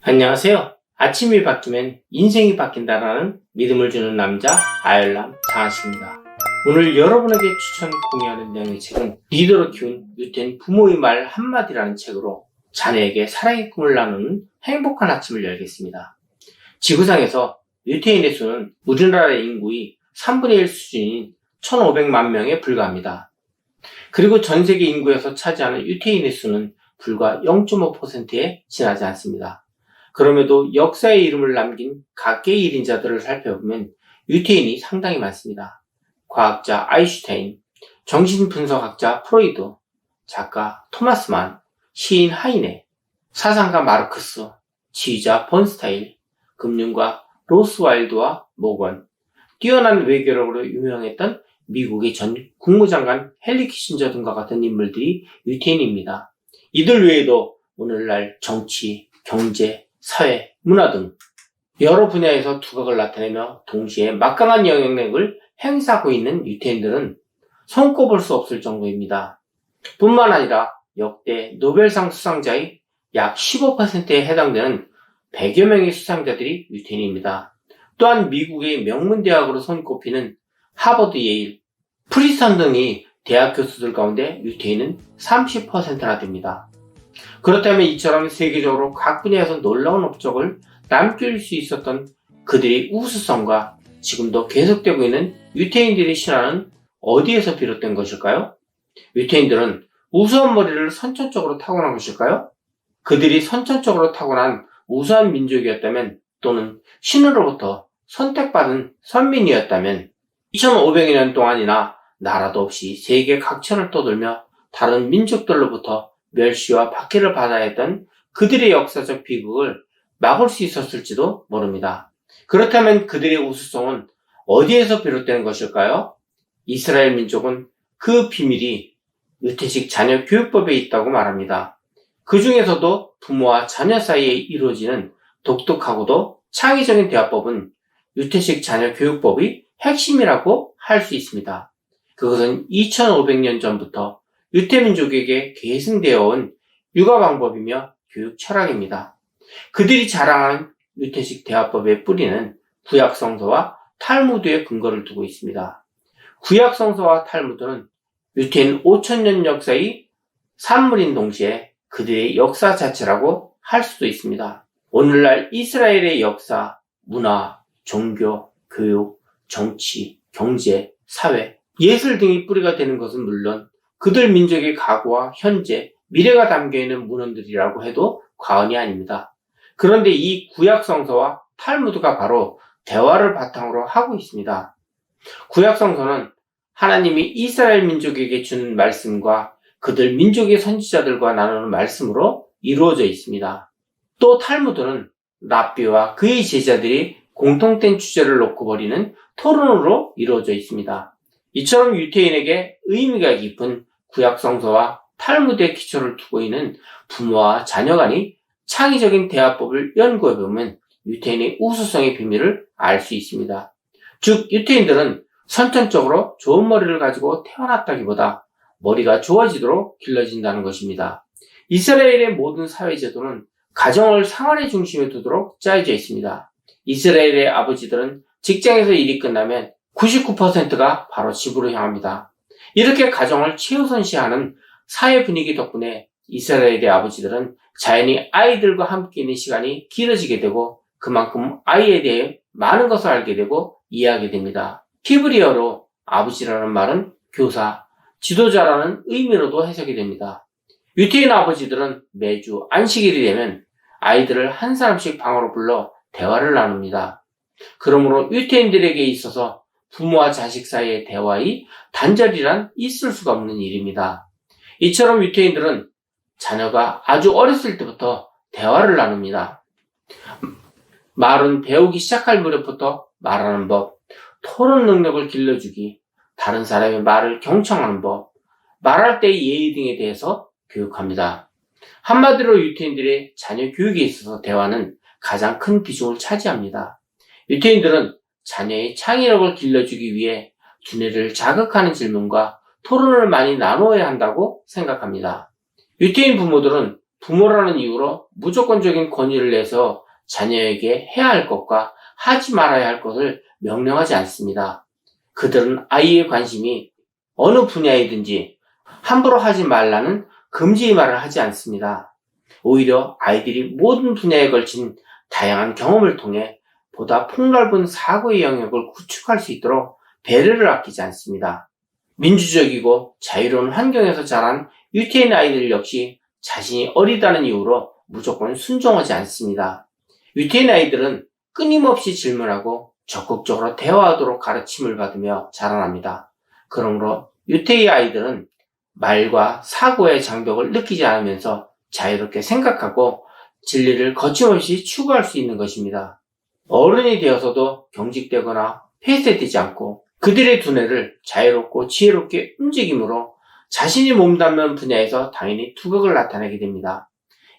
안녕하세요. 아침이 바뀌면 인생이 바뀐다라는 믿음을 주는 남자 아열람 장하식입니다. 오늘 여러분에게 추천 공유하는 내용의 책은 리더로 키운 유태인 부모의 말 한마디라는 책으로 자녀에게 사랑의 꿈을 나누는 행복한 아침을 열겠습니다. 지구상에서 유태인의 수는 우리나라의 인구의 3분의 1 수준인 1,500만 명에 불과합니다. 그리고 전 세계 인구에서 차지하는 유태인의 수는 불과 0.5%에 지나지 않습니다. 그럼에도 역사의 이름을 남긴 각계의 1인자들을 살펴보면 유태인이 상당히 많습니다. 과학자 아인슈타인, 정신분석학자 프로이드, 작가 토마스 만, 시인 하이네, 사상가 마르크스, 지휘자 번스타일, 금융가 로스와일드와 모건, 뛰어난 외교력으로 유명했던 미국의 전 국무장관 헨리 키신저 등과 같은 인물들이 유태인입니다. 이들 외에도 오늘날 정치, 경제, 사회, 문화 등 여러 분야에서 두각을 나타내며 동시에 막강한 영향력을 행사하고 있는 유태인들은 손꼽을 수 없을 정도입니다. 뿐만 아니라 역대 노벨상 수상자의 약 15%에 해당되는 100여 명의 수상자들이 유태인입니다. 또한 미국의 명문대학으로 손꼽히는 하버드, 예일, 프리스턴 등의 대학 교수들 가운데 유태인은 30%나 됩니다. 그렇다면 이처럼 세계적으로 각 분야에서 놀라운 업적을 남길 수 있었던 그들의 우수성과 지금도 계속되고 있는 유태인들의 신화는 어디에서 비롯된 것일까요? 유태인들은 우수한 머리를 선천적으로 타고난 것일까요? 그들이 선천적으로 타고난 우수한 민족이었다면 또는 신으로부터 선택받은 선민이었다면 2500여 년 동안이나 나라도 없이 세계 각처를 떠돌며 다른 민족들로부터 멸시와 박해를 받아야 했던 그들의 역사적 비극을 막을 수 있었을지도 모릅니다. 그렇다면 그들의 우수성은 어디에서 비롯되는 것일까요? 이스라엘 민족은 그 비밀이 유태식 자녀 교육법에 있다고 말합니다. 그 중에서도 부모와 자녀 사이에 이루어지는 독특하고도 창의적인 대화법은 유태식 자녀 교육법의 핵심이라고 할 수 있습니다. 그것은 2500년 전부터 유태민족에게 계승되어 온 육아 방법이며 교육 철학입니다. 그들이 자랑하는 유태식 대화법의 뿌리는 구약 성서와 탈무드에 근거를 두고 있습니다. 구약 성서와 탈무드는 유태인 5000년 역사의 산물인 동시에 그들의 역사 자체라고 할 수도 있습니다. 오늘날 이스라엘의 역사, 문화, 종교, 교육, 정치, 경제, 사회, 예술 등이 뿌리가 되는 것은 물론 그들 민족의 과거와 현재, 미래가 담겨있는 문헌들이라고 해도 과언이 아닙니다. 그런데 이 구약 성서와 탈무드가 바로 대화를 바탕으로 하고 있습니다. 구약 성서는 하나님이 이스라엘 민족에게 주는 말씀과 그들 민족의 선지자들과 나누는 말씀으로 이루어져 있습니다. 또 탈무드는 랍비와 그의 제자들이 공통된 주제를 놓고 벌이는 토론으로 이루어져 있습니다. 이처럼 유태인에게 의미가 깊은 구약 성서와 탈무드의 기초를 두고 있는 부모와 자녀 간의 창의적인 대화법을 연구해보면 유태인의 우수성의 비밀을 알 수 있습니다. 즉 유태인들은 선천적으로 좋은 머리를 가지고 태어났다기보다 머리가 좋아지도록 길러진다는 것입니다. 이스라엘의 모든 사회제도는 가정을 상한의 중심에 두도록 짜여져 있습니다. 이스라엘의 아버지들은 직장에서 일이 끝나면 99%가 바로 집으로 향합니다. 이렇게 가정을 최우선시하는 사회 분위기 덕분에 이스라엘의 아버지들은 자연히 아이들과 함께 있는 시간이 길어지게 되고 그만큼 아이에 대해 많은 것을 알게 되고 이해하게 됩니다. 히브리어로 아버지라는 말은 교사, 지도자라는 의미로도 해석이 됩니다. 유태인 아버지들은 매주 안식일이 되면 아이들을 한 사람씩 방으로 불러 대화를 나눕니다. 그러므로 유태인들에게 있어서 부모와 자식 사이의 대화의 단절이란 있을 수가 없는 일입니다. 이처럼 유태인들은 자녀가 아주 어렸을 때부터 대화를 나눕니다. 말은 배우기 시작할 무렵부터 말하는 법, 토론 능력을 길러주기, 다른 사람의 말을 경청하는 법, 말할 때의 예의 등에 대해서 교육합니다. 한마디로 유태인들의 자녀 교육에 있어서 대화는 가장 큰 비중을 차지합니다. 유태인들은 자녀의 창의력을 길러주기 위해 두뇌를 자극하는 질문과 토론을 많이 나누어야 한다고 생각합니다. 유태인 부모들은 부모라는 이유로 무조건적인 권위를 내서 자녀에게 해야 할 것과 하지 말아야 할 것을 명령하지 않습니다. 그들은 아이의 관심이 어느 분야이든지 함부로 하지 말라는 금지의 말을 하지 않습니다. 오히려 아이들이 모든 분야에 걸친 다양한 경험을 통해 보다 폭넓은 사고의 영역을 구축할 수 있도록 배려를 아끼지 않습니다. 민주적이고 자유로운 환경에서 자란 유태인 아이들 역시 자신이 어리다는 이유로 무조건 순종하지 않습니다. 유태인 아이들은 끊임없이 질문하고 적극적으로 대화하도록 가르침을 받으며 자라납니다. 그러므로 유태인 아이들은 말과 사고의 장벽을 느끼지 않으면서 자유롭게 생각하고 진리를 거침없이 추구할 수 있는 것입니다. 어른이 되어서도 경직되거나 폐쇄되지 않고 그들의 두뇌를 자유롭고 지혜롭게 움직임으로 자신이 몸담는 분야에서 당연히 두각을 나타내게 됩니다.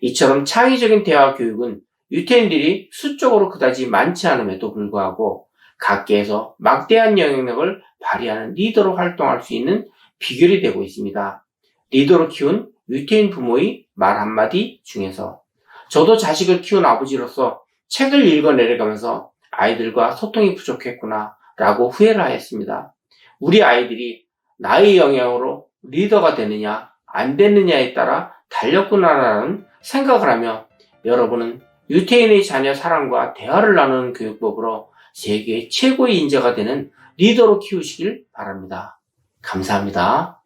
이처럼 창의적인 대화 교육은 유태인들이 수적으로 그다지 많지 않음에도 불구하고 각계에서 막대한 영향력을 발휘하는 리더로 활동할 수 있는 비결이 되고 있습니다. 리더로 키운 유태인 부모의 말 한마디 중에서 저도 자식을 키운 아버지로서 책을 읽어 내려가면서 아이들과 소통이 부족했구나 라고 후회를 하였습니다. 우리 아이들이 나의 영향으로 리더가 되느냐 안 되느냐에 따라 달렸구나라는 생각을 하며 여러분은 유태인의 자녀 사랑과 대화를 나누는 교육법으로 세계 최고의 인재가 되는 리더로 키우시길 바랍니다. 감사합니다.